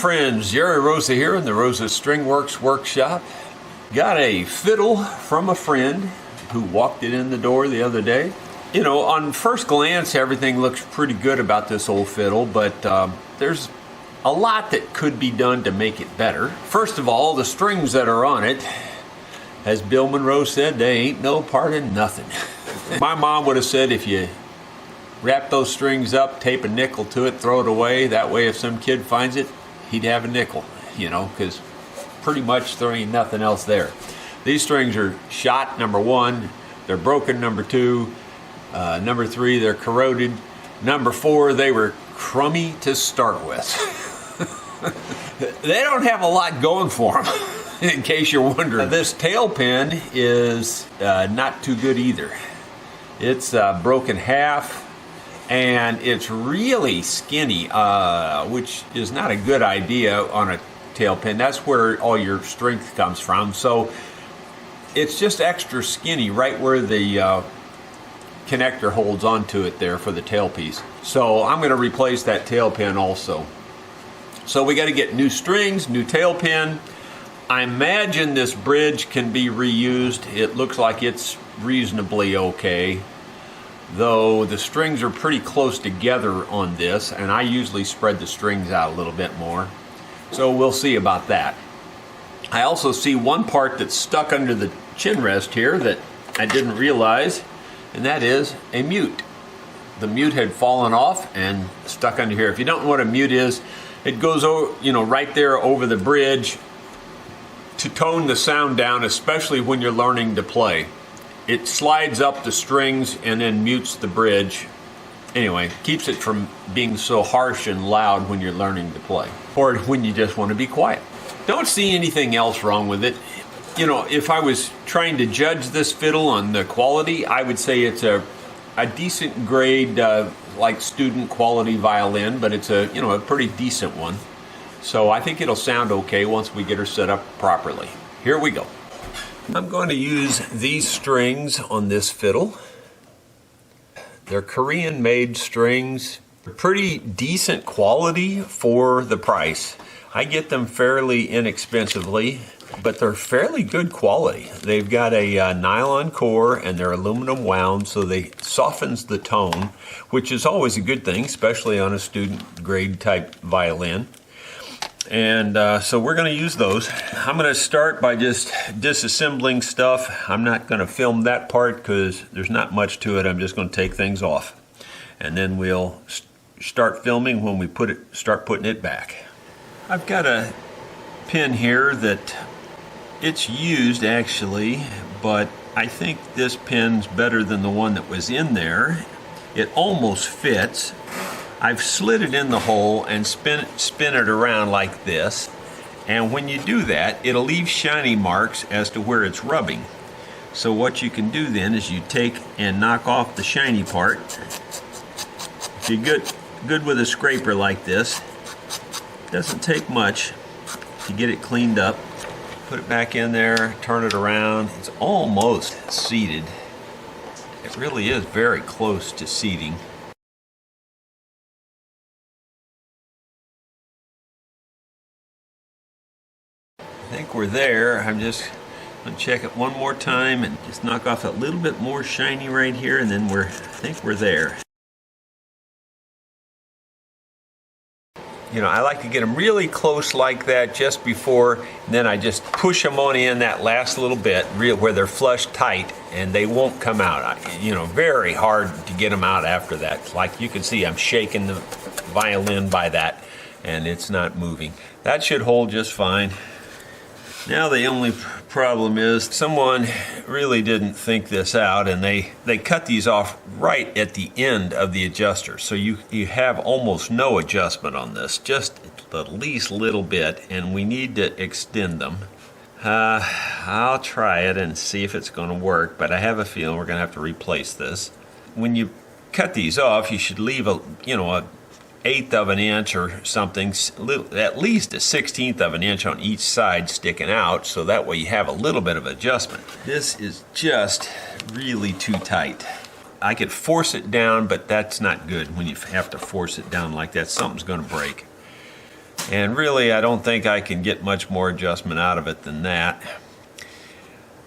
friends, Jerry Rosa here in the Rosa String Works workshop. Got a fiddle from a friend who walked it in the door the other day. You know, on first glance, everything looks pretty good about this old fiddle, but there's a lot that could be done to make it better. First of all, the strings that are on it, as Bill Monroe said, they ain't no part of nothing. My mom would have said if you wrap those strings up, tape a nickel to it, throw it away. That way if some kid finds it, he'd have a nickel, you know, because pretty much there ain't nothing else there. These strings are shot, number one. They're broken, number two. Number three, they're corroded. Number four, they were crummy to start with. They don't have a lot going for them, in case you're wondering. This tail pin is not too good either. It's broken half. And it's really skinny, which is not a good idea on a tail pin. That's where all your strength comes from. So it's just extra skinny right where the connector holds onto it there for the tail piece. So I'm going to replace that tail pin also. So we got to get new strings, new tail pin. I imagine this bridge can be reused. It looks like it's reasonably okay, though the strings are pretty close together on this, and I usually spread the strings out a little bit more. So we'll see about that. I also see one part that's stuck under the chin rest here that I didn't realize, and that is a mute. The mute had fallen off and stuck under here. If you don't know what a mute is, it goes over, you know, right there over the bridge to tone the sound down, especially when you're learning to play. It slides up the strings and then mutes the bridge. Anyway, keeps it from being so harsh and loud when you're learning to play, or when you just want to be quiet. Don't see anything else wrong with it. You know, if I was trying to judge this fiddle on the quality, I would say it's a decent grade, like student quality violin, but it's a, you know, a pretty decent one. So I think it'll sound okay once we get her set up properly. Here we go. I'm going to use these strings on this fiddle. They're Korean-made strings. They're pretty decent quality for the price. I get them fairly inexpensively, but they're fairly good quality. They've got a nylon core and they're aluminum wound, so they softens the tone, which is always a good thing, especially on a student grade type violin. And so we're going to use those. I'm going to start by just disassembling stuff. I'm not going to film that part because there's not much to it. I'm just going to take things off. And then we'll start filming when we start putting it back. I've got a pin here that it's used actually, but I think this pin's better than the one that was in there. It almost fits. I've slid it in the hole and spin it around like this, and when you do that, it'll leave shiny marks as to where it's rubbing. So what you can do then is you take and knock off the shiny part. If you're good with a scraper like this, doesn't take much to get it cleaned up. Put it back in there, turn it around. It's almost seated. It really is very close to seating. I think we're there. I'm just going to check it one more time and just knock off a little bit more shiny right here, and then I think we're there. You know, I like to get them really close like that just before, and then I just push them on in that last little bit where they're flush tight and they won't come out. You know, very hard to get them out after that. Like you can see, I'm shaking the violin by that and it's not moving. That should hold just fine. Now the only problem is someone really didn't think this out, and they cut these off right at the end of the adjuster. So you have almost no adjustment on this, just the least little bit, and we need to extend them. I'll try it and see if it's going to work, but I have a feeling we're going to have to replace this. When you cut these off, you should leave a 1/8 of an inch or something, at least a 1/16 of an inch on each side sticking out, so that way you have a little bit of adjustment. This is just really too tight. I could force it down, but that's not good when you have to force it down like that. Something's going to break. And really, I don't think I can get much more adjustment out of it than that.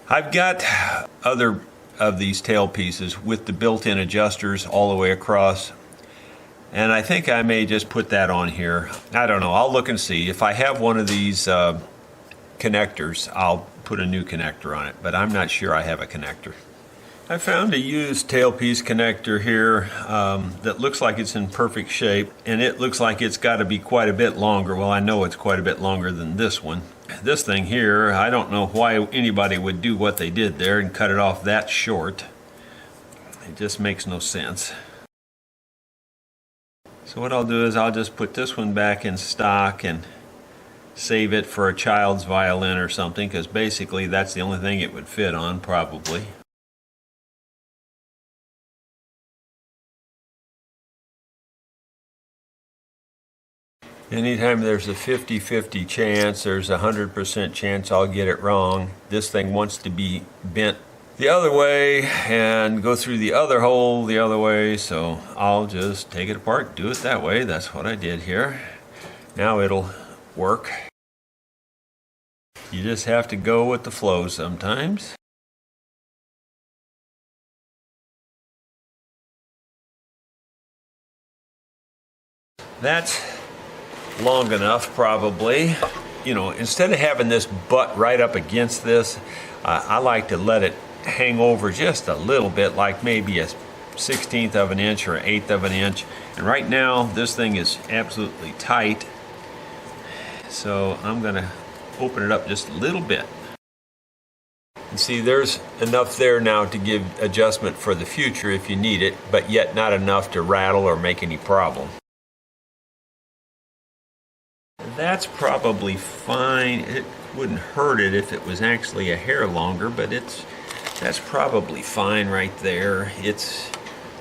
I've got other of these tail pieces with the built-in adjusters all the way across. And I think I may just put that on here. I don't know, I'll look and see. If I have one of these connectors, I'll put a new connector on it, but I'm not sure I have a connector. I found a used tailpiece connector here that looks like it's in perfect shape, and it looks like it's got to be quite a bit longer. Well, I know it's quite a bit longer than this one. This thing here, I don't know why anybody would do what they did there and cut it off that short. It just makes no sense. So what I'll do is I'll just put this one back in stock and save it for a child's violin or something, because basically that's the only thing it would fit on, probably. Anytime there's a 50-50 chance, there's a 100% chance I'll get it wrong. This thing wants to be bent the other way and go through the other hole the other way, so I'll just take it apart, do it that way. That's what I did here. Now it'll work. You just have to go with the flow sometimes. That's long enough, probably. You know, instead of having this butt right up against this, I like to let it hang over just a little bit, like maybe a 1/16 of an inch or an 1/8 of an inch. And right now, this thing is absolutely tight. So I'm gonna open it up just a little bit. And see, there's enough there now to give adjustment for the future if you need it, but yet not enough to rattle or make any problem. That's probably fine. It wouldn't hurt it if it was actually a hair longer, but that's probably fine right there. It's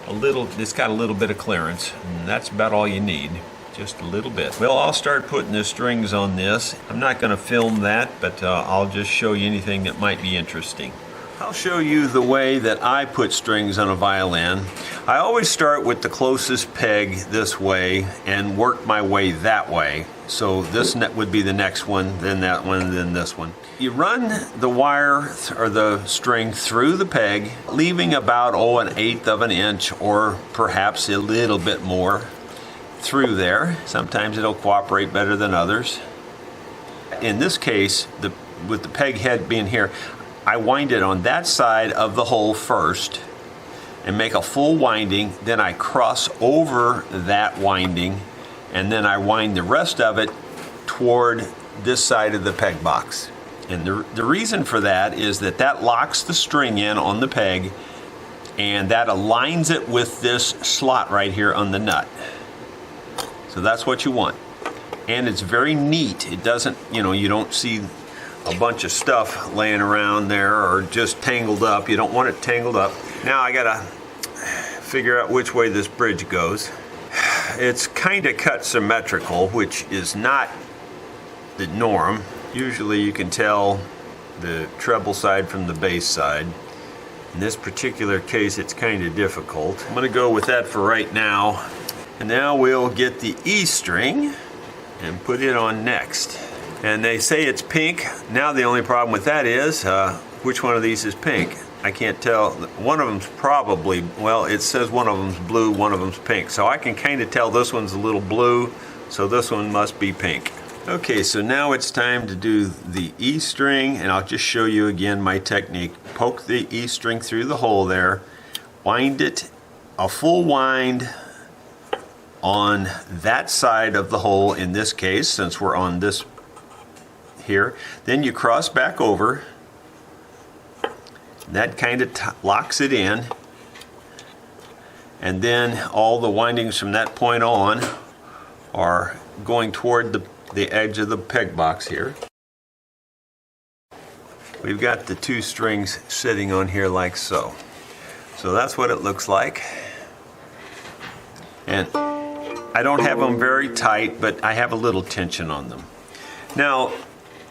got a little bit of clearance, and that's about all you need. Just a little bit. Well, I'll start putting the strings on this. I'm not going to film that, but I'll just show you anything that might be interesting. I'll show you the way that I put strings on a violin. I always start with the closest peg this way and work my way that way. So this would be the next one, then that one, then this one. You run the wire or the string through the peg, leaving about 1/8 of an inch or perhaps a little bit more through there. Sometimes it'll cooperate better than others. In this case, with the peg head being here, I wind it on that side of the hole first and make a full winding, then I cross over that winding, and then I wind the rest of it toward this side of the peg box. And the reason for that is that locks the string in on the peg, and that aligns it with this slot right here on the nut. So that's what you want. And it's very neat. It doesn't, you don't see a bunch of stuff laying around there or just tangled up. You don't want it tangled up. Now I gotta figure out which way this bridge goes. It's kind of cut symmetrical, which is not the norm. Usually you can tell the treble side from the bass side. In this particular case, it's kind of difficult. I'm gonna go with that for right now. And now we'll get the E string and put it on next. And they say it's pink. Now the only problem with that is, which one of these is pink? I can't tell. One of them's probably, well, it says one of them's blue, one of them's pink. So I can kind of tell this one's a little blue, so this one must be pink. Okay, so now it's time to do the E string, and I'll just show you again my technique. Poke the E string through the hole there, wind it, a full wind on that side of the hole in this case, since we're on this here. Then you cross back over. That kind of locks it in. And then all the windings from that point on are going toward the edge of the peg box here. We've got the two strings sitting on here like so. So that's what it looks like. And I don't have them very tight, but I have a little tension on them. Now,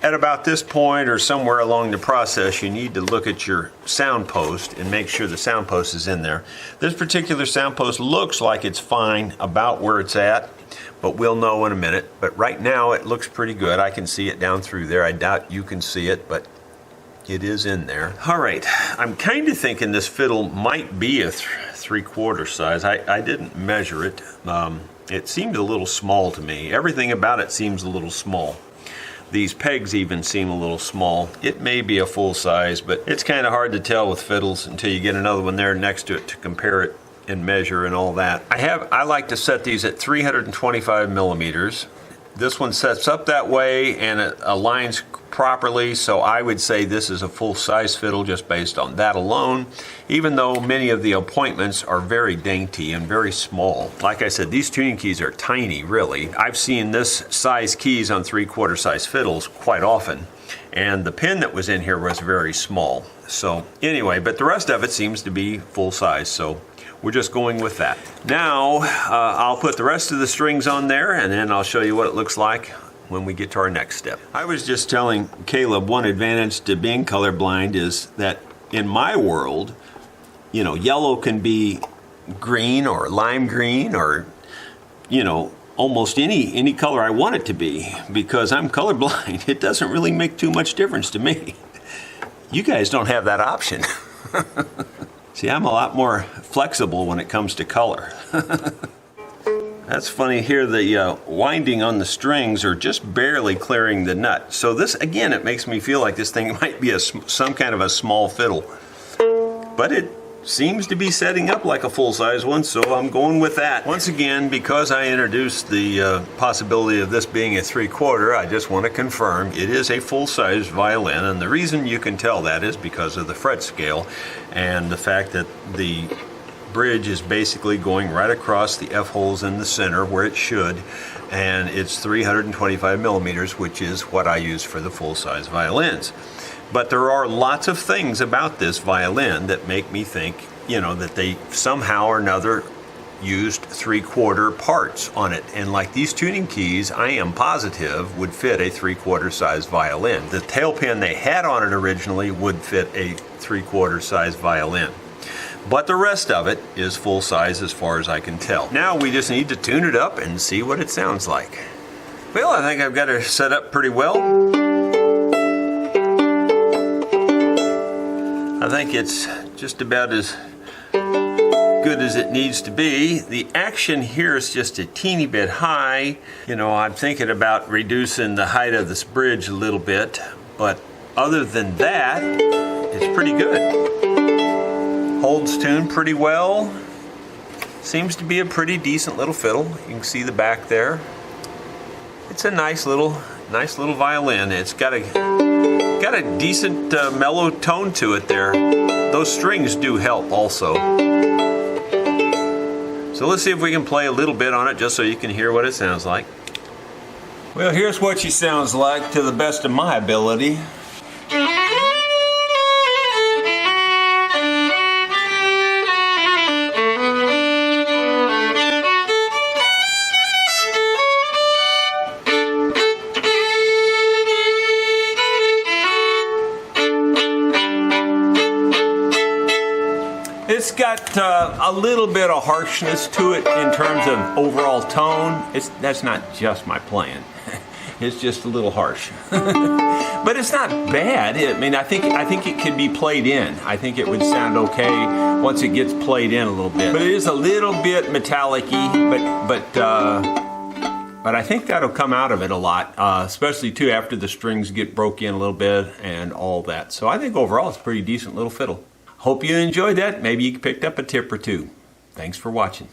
at about this point or somewhere along the process, you need to look at your sound post and make sure the sound post is in there. This particular sound post looks like it's fine about where it's at. but we'll know in a minute. But right now it looks pretty good. I can see it down through there. I doubt you can see it, but it is in there. All right, I'm kind of thinking this fiddle might be a 3/4 size. I didn't measure it. It seemed a little small to me. Everything about it seems a little small. These pegs even seem a little small. It may be a full size, but it's kind of hard to tell with fiddles until you get another one there next to it to compare it and measure and all that. I like to set these at 325 millimeters. This one sets up that way and it aligns properly, so I would say this is a full-size fiddle just based on that alone, even though many of the appointments are very dainty and very small. Like I said, these tuning keys are tiny, really. I've seen this size keys on 3/4 size fiddles quite often, and the pin that was in here was very small. So anyway, but the rest of it seems to be full-size, so we're just going with that. Now, I'll put the rest of the strings on there, and then I'll show you what it looks like when we get to our next step. I was just telling Caleb one advantage to being colorblind is that in my world, you know, yellow can be green or lime green or, you know, almost any color I want it to be because I'm colorblind. It doesn't really make too much difference to me. You guys don't have that option. See, I'm a lot more flexible when it comes to color. That's funny here, the winding on the strings are just barely clearing the nut. So this, again, it makes me feel like this thing might be some kind of a small fiddle. But it seems to be setting up like a full-size one, so I'm going with that. Once again, because I introduced the possibility of this being a 3/4, I just want to confirm it is a full-size violin, and the reason you can tell that is because of the fret scale and the fact that the bridge is basically going right across the F holes in the center where it should, and it's 325 millimeters, which is what I use for the full-size violins. But there are lots of things about this violin that make me think, you know, that they somehow or another used 3/4 parts on it. And like these tuning keys, I am positive would fit a 3/4 size violin. The tail pin they had on it originally would fit a 3/4 size violin. But the rest of it is full size as far as I can tell. Now we just need to tune it up and see what it sounds like. Well, I think I've got it set up pretty well. I think it's just about as good as it needs to be. The action here is just a teeny bit high. You know, I'm thinking about reducing the height of this bridge a little bit, but other than that, it's pretty good. Holds tune pretty well. Seems to be a pretty decent little fiddle. You can see the back there. It's a nice little violin. It's got a decent mellow tone to it there. Those strings do help also. So let's see if we can play a little bit on it just so you can hear what it sounds like. Well, here's what she sounds like to the best of my ability. It's got a little bit of harshness to it in terms of overall tone. That's not just my playing. It's just a little harsh. But it's not bad. I mean, I think it could be played in. I think it would sound okay once it gets played in a little bit. But it is a little bit metallic-y, but I think that'll come out of it a lot, especially too after the strings get broke in a little bit and all that. So I think overall it's a pretty decent little fiddle. Hope you enjoyed that. Maybe you picked up a tip or two. Thanks for watching.